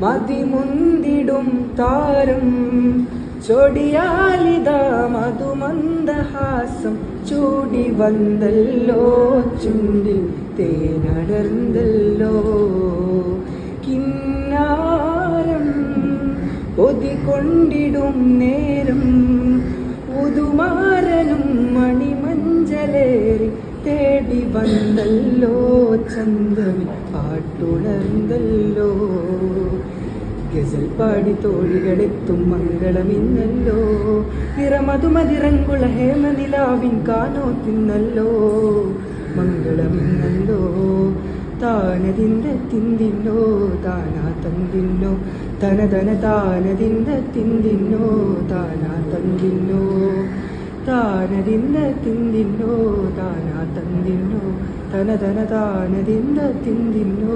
മതിമുന്തിടും താരം ചൊടിയാലിത മധുമന്ദഹാസം ചൂടി വന്നല്ലോ ചുണ്ടിൽ തേനടർന്നല്ലോ കിന്നാരം ഒതികൊണ്ടിടും നേരം ഉതുമാരനും മണിമഞ്ചലേറി തേടി വന്നല്ലോ ചന്തമി പാട്ടുണർന്നല്ലോ ഗസൽ പാടി തോഴികളെത്തും മംഗളമിന്നല്ലോ നിറമധുമതിറങ്കുള ഹേമനിലാവിൻ കാനോ തിന്നല്ലോ മംഗളമിന്നല്ലോ താനതിൻ്റെ തിന്തിന്നോ താനാ തന്തിന്നോ തനതന താനതിൻ്റെ തിന്തിന്നോ താനാ തന്തിന്നോ താനതിൻ്റെ തിന്തിന്നോ താനാ തന്തിന്നോ തനതന താനതിൻ്റെ തിന്തിന്നോ